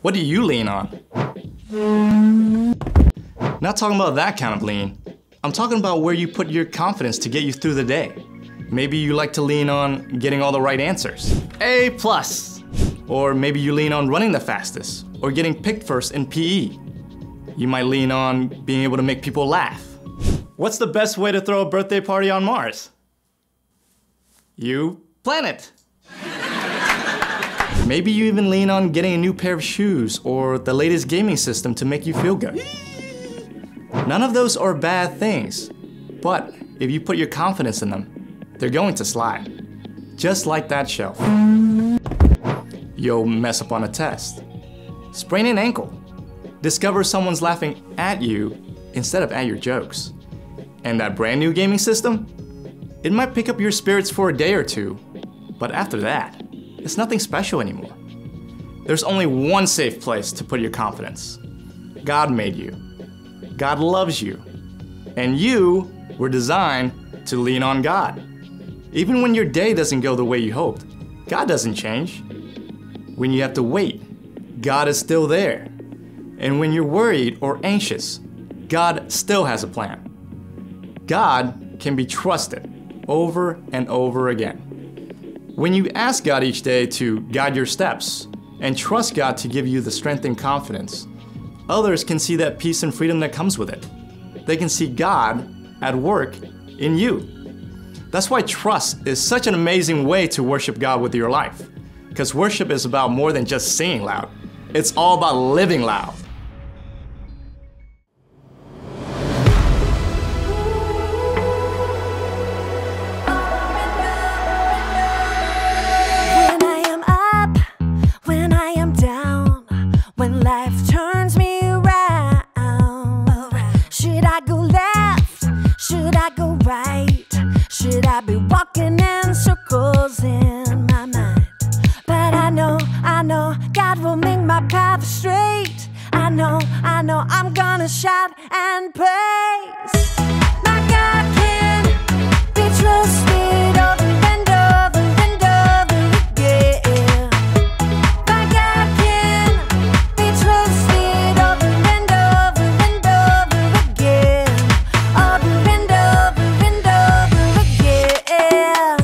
What do you lean on? Not talking about that kind of lean. I'm talking about where you put your confidence to get you through the day. Maybe you like to lean on getting all the right answers. A+. Or maybe you lean on running the fastest or getting picked first in PE. You might lean on being able to make people laugh. What's the best way to throw a birthday party on Mars? You plan it. Maybe you even lean on getting a new pair of shoes or the latest gaming system to make you feel good. None of those are bad things, but if you put your confidence in them, they're going to slide. Just like that shelf. You'll mess up on a test, sprain an ankle, discover someone's laughing at you instead of at your jokes. And that brand new gaming system? It might pick up your spirits for a day or two, but after that, it's nothing special anymore. There's only one safe place to put your confidence. God made you. God loves you. And you were designed to lean on God. Even when your day doesn't go the way you hoped, God doesn't change. When you have to wait, God is still there. And when you're worried or anxious, God still has a plan. God can be trusted over and over again. When you ask God each day to guide your steps and trust God to give you the strength and confidence, others can see that peace and freedom that comes with it. They can see God at work in you. That's why trust is such an amazing way to worship God with your life. Because worship is about more than just singing loud. It's all about living loud. When I am up, when I am down, when life turns me around, should I go left? Should I go right? Should I be walking in circles in my mind? But I know God will make my path straight. I know I'm gonna shout and praise. My God can be trusted over and over and over again. My God can be trusted over and over and over again. Over and over and over again.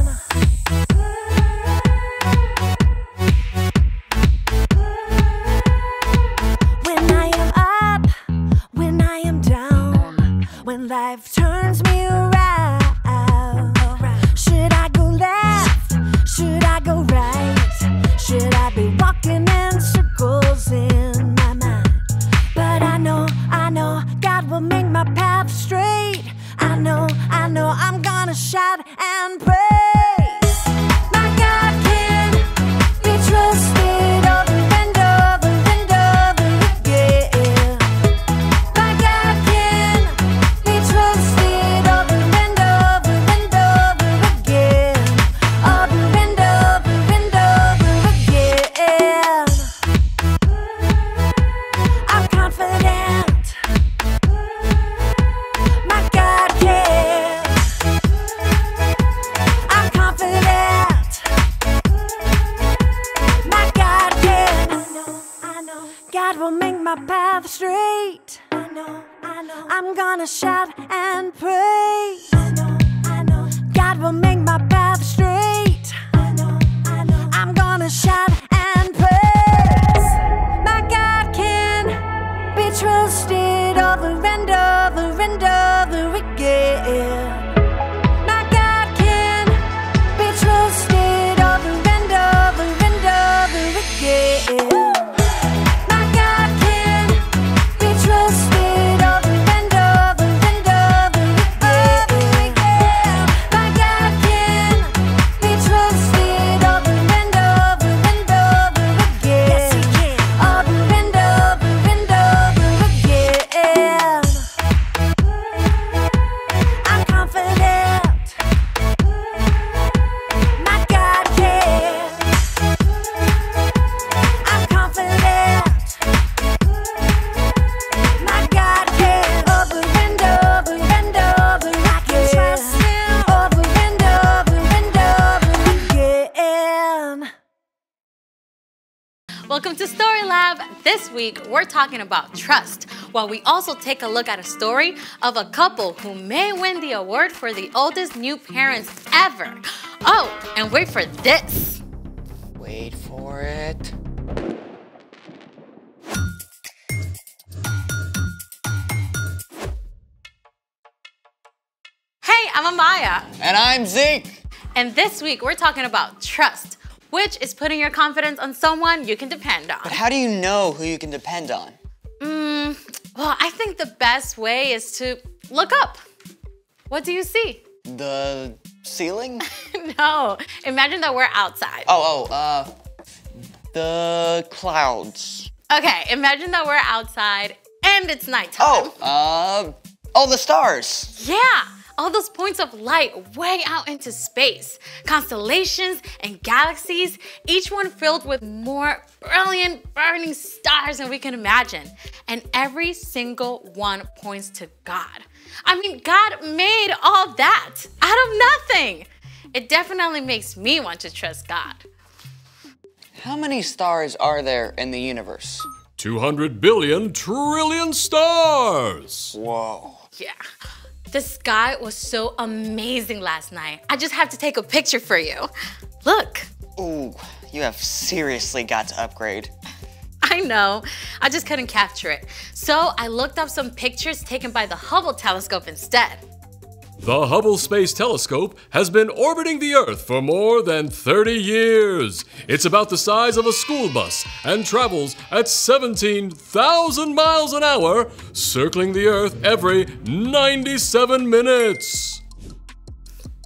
When I am up, when I am down, when life turns me around, should I go left? Should I go right? Should I be walking in circles in my mind? But I know God will make my path straight. I know I'm gonna shout and praise. My God can be trusted over and over and over again. My God can be trusted over and over and over again. Over and over and over again. I'm confident. My God can. I'm confident. My God can. I know. God will make my path straight. I know. I'm gonna shout and praise. I know. God will make my path straight. I know. I'm gonna shout and praise. My God can be trusted over and over and over again. My God can be trusted over and over and over again. My God can be trusted over and over and over again. My God can be trusted over and over and over again. Yes, He can. Over and over and over again. I'm confident. My God can. I'm confident. My God can. Over and over and over I can trust Him. Over and over and over again. Welcome to Story Lab. Bev. This week, we're talking about trust, while we also take a look at a story of a couple who may win the award for the oldest new parents ever. Oh, and wait for this. Wait for it. Hey, I'm Amaya. And I'm Zeke. And this week, we're talking about trust, which is putting your confidence on someone you can depend on. But how do you know who you can depend on? Well, I think the best way is to look up. What do you see? The ceiling? No, imagine that we're outside. The clouds. Okay, imagine that we're outside and it's nighttime. The stars. Yeah, all those points of light way out into space. Constellations and galaxies, each one filled with more brilliant, burning stars than we can imagine. And every single one points to God. I mean, God made all that out of nothing. It definitely makes me want to trust God. How many stars are there in the universe? 200 billion trillion stars! Whoa. Yeah. The sky was so amazing last night. I just have to take a picture for you. Look. Ooh, you have seriously got to upgrade. I know, I just couldn't capture it. So I looked up some pictures taken by the Hubble telescope instead. The Hubble Space Telescope has been orbiting the Earth for more than 30 years. It's about the size of a school bus and travels at 17,000 miles an hour, circling the Earth every 97 minutes.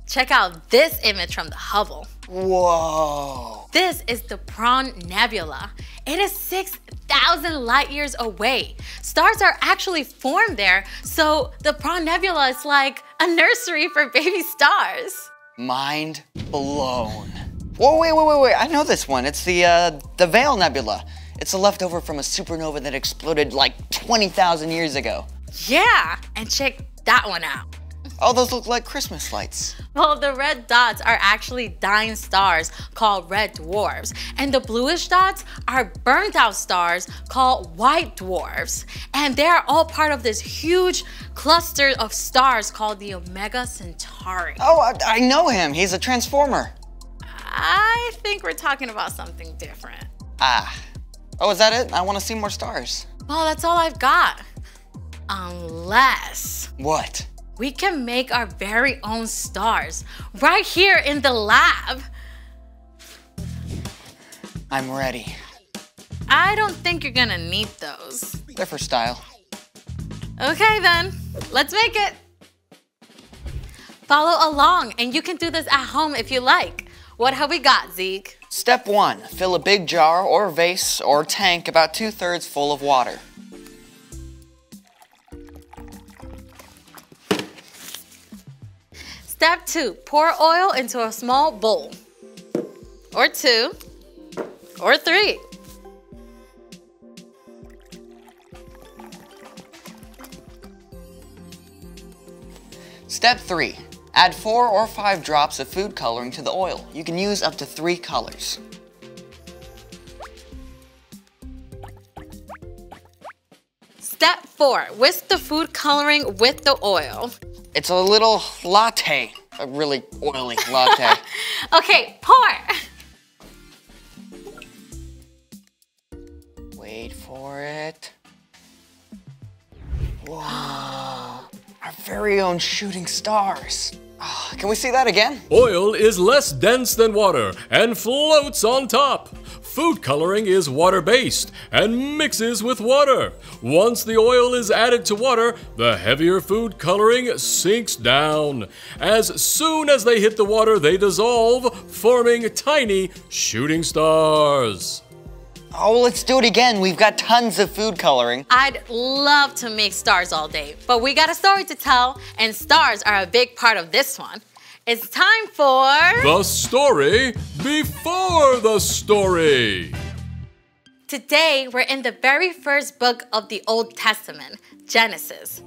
Check out this image from the Hubble. Whoa. This is the Prawn Nebula. It is 6,000 light years away. Stars are actually formed there, so the Prawn Nebula is like a nursery for baby stars. Mind blown. Whoa, wait. I know this one. It's the Veil Nebula. It's a leftover from a supernova that exploded like 20,000 years ago. Yeah, and check that one out. Oh, those look like Christmas lights. Well, the red dots are actually dying stars called red dwarfs, and the bluish dots are burnt out stars called white dwarfs. And they are all part of this huge cluster of stars called the Omega Centauri. Oh, I know him. He's a transformer. I think we're talking about something different. Oh, is that it? I want to see more stars. Well, that's all I've got. Unless What? we can make our very own stars right here in the lab. I'm ready. I don't think you're gonna need those. They're for style. Okay then, let's make it. Follow along and you can do this at home if you like. What have we got, Zeke? Step 1, fill a big jar or vase or tank about 2/3 full of water. Step 2, pour oil into a small bowl. Or 2, or 3. Step 3, add 4 or 5 drops of food coloring to the oil. You can use up to 3 colors. Step 4, whisk the food coloring with the oil. It's a little latte, a really oily latte. Okay, pour. Wait for it. Whoa, our very own shooting stars. Oh, can we see that again? Oil is less dense than water and floats on top. Food coloring is water-based and mixes with water. Once the oil is added to water, the heavier food coloring sinks down. As soon as they hit the water, they dissolve, forming tiny shooting stars. Oh, let's do it again. We've got tons of food coloring. I'd love to make stars all day, but we got a story to tell, and stars are a big part of this one. It's time for... The story before the story. Today, we're in the very first book of the Old Testament, Genesis.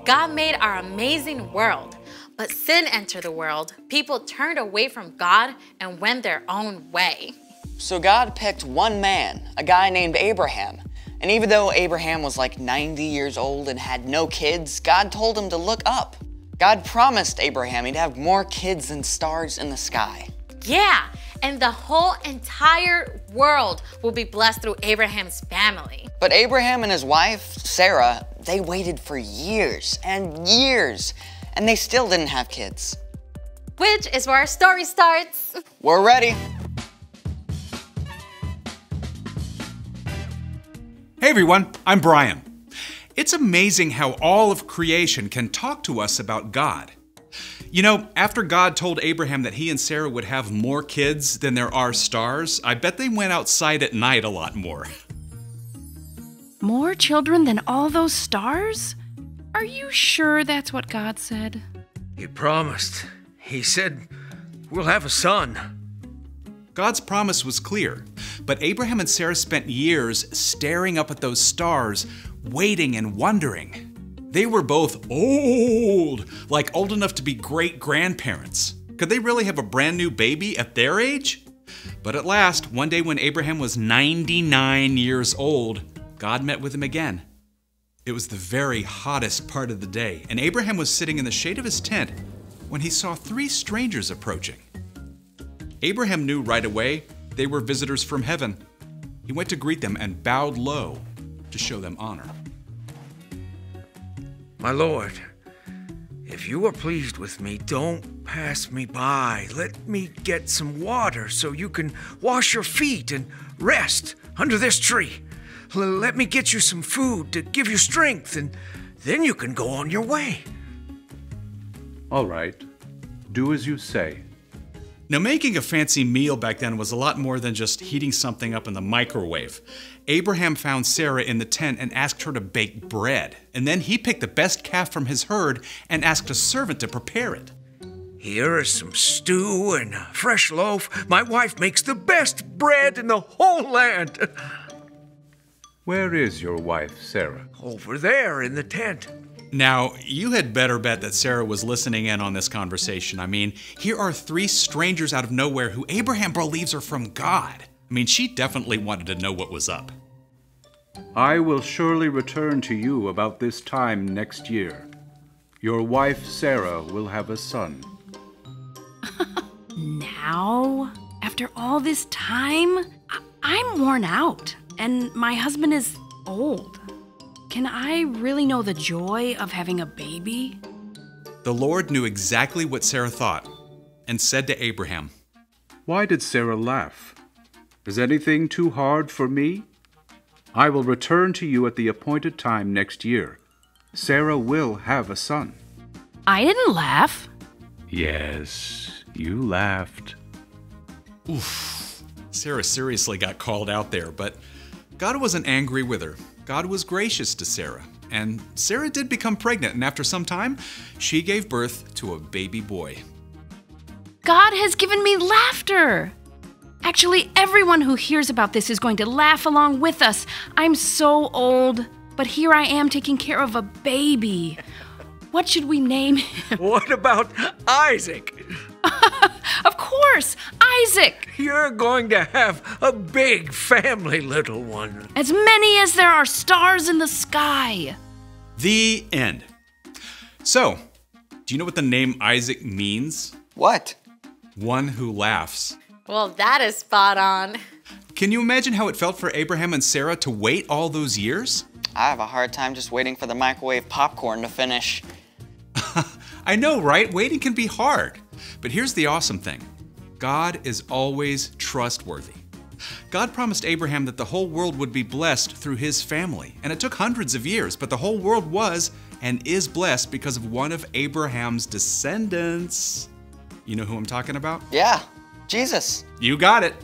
God made our amazing world, but sin entered the world. People turned away from God and went their own way. So God picked one man, a guy named Abraham, And even though Abraham was like 90 years old and had no kids, God told him to look up. God promised Abraham he'd have more kids than stars in the sky. Yeah, and the whole entire world will be blessed through Abraham's family. But Abraham and his wife, Sarah, they waited for years and years, and they still didn't have kids. Which is where our story starts. We're ready. Hey everyone, I'm Brian. It's amazing how all of creation can talk to us about God. You know, after God told Abraham that he and Sarah would have more kids than there are stars, I bet they went outside at night a lot more. More children than all those stars? Are you sure that's what God said? He promised. He said, we'll have a son. God's promise was clear, but Abraham and Sarah spent years staring up at those stars, waiting and wondering. They were both old, like old enough to be great-grandparents. Could they really have a brand new baby at their age? But at last, one day when Abraham was 99 years old, God met with him again. It was the very hottest part of the day, and Abraham was sitting in the shade of his tent when he saw 3 strangers approaching. Abraham knew right away they were visitors from heaven. He went to greet them and bowed low to show them honor. My Lord, if you are pleased with me, don't pass me by. Let me get some water so you can wash your feet and rest under this tree. Let me get you some food to give you strength, and then you can go on your way. All right, do as you say. Now, making a fancy meal back then was a lot more than just heating something up in the microwave. Abraham found Sarah in the tent and asked her to bake bread. And then he picked the best calf from his herd and asked a servant to prepare it. Here is some stew and a fresh loaf. My wife makes the best bread in the whole land. Where is your wife, Sarah? Over there in the tent. Now, you had better bet that Sarah was listening in on this conversation. I mean, here are 3 strangers out of nowhere who Abraham believes are from God. I mean, she definitely wanted to know what was up. I will surely return to you about this time next year. Your wife, Sarah, will have a son. Now? After all this time? I'm worn out, and my husband is old. Can I really know the joy of having a baby? The Lord knew exactly what Sarah thought and said to Abraham, Why did Sarah laugh? Is anything too hard for me? I will return to you at the appointed time next year. Sarah will have a son. I didn't laugh. Yes, you laughed. Oof, Sarah seriously got called out there, but God wasn't angry with her. God was gracious to Sarah, and Sarah did become pregnant, and after some time, she gave birth to a baby boy. God has given me laughter. Actually, everyone who hears about this is going to laugh along with us. I'm so old, but here I am taking care of a baby. What should we name him? What about Isaac? Of course, Isaac. You're going to have a big family, little one. As many as there are stars in the sky. The end. So, do you know what the name Isaac means? What? One who laughs. Well, that is spot on. Can you imagine how it felt for Abraham and Sarah to wait all those years? I have a hard time just waiting for the microwave popcorn to finish. I know, right? Waiting can be hard. But here's the awesome thing. God is always trustworthy. God promised Abraham that the whole world would be blessed through his family. And it took hundreds of years, but the whole world was and is blessed because of one of Abraham's descendants. You know who I'm talking about? Yeah, Jesus. You got it.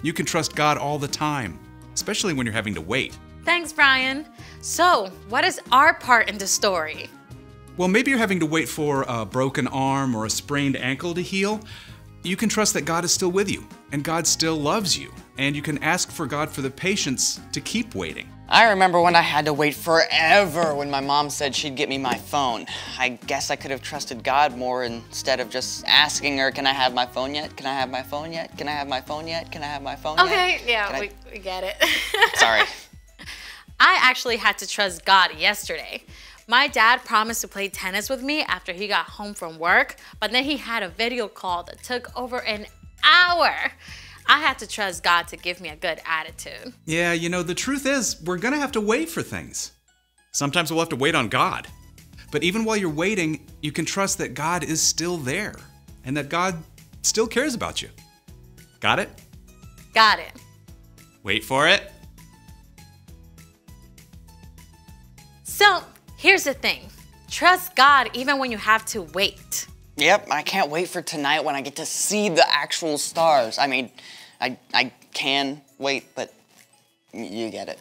You can trust God all the time, especially when you're having to wait. Thanks, Brian. So, what is our part in the story? Well, maybe you're having to wait for a broken arm or a sprained ankle to heal. You can trust that God is still with you, and God still loves you, and you can ask for God for the patience to keep waiting. I remember when I had to wait forever when my mom said she'd get me my phone. I guess I could have trusted God more instead of just asking her, can I have my phone yet? Can I have my phone yet? Can I have my phone yet? Can I have my phone yet? Okay, yeah, Can we get it. Sorry. I actually had to trust God yesterday. My dad promised to play tennis with me after he got home from work, but then he had a video call that took over an hour. I had to trust God to give me a good attitude. Yeah, you know, the truth is, we're gonna have to wait for things. Sometimes we'll have to wait on God. But even while you're waiting, you can trust that God is still there and that God still cares about you. Got it? Got it. Wait for it. So, here's the thing. Trust God even when you have to wait. Yep, I can't wait for tonight when I get to see the actual stars. I mean, I can wait, but you get it.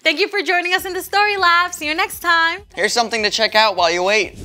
Thank you for joining us in the Story Lab. See you next time. Here's something to check out while you wait.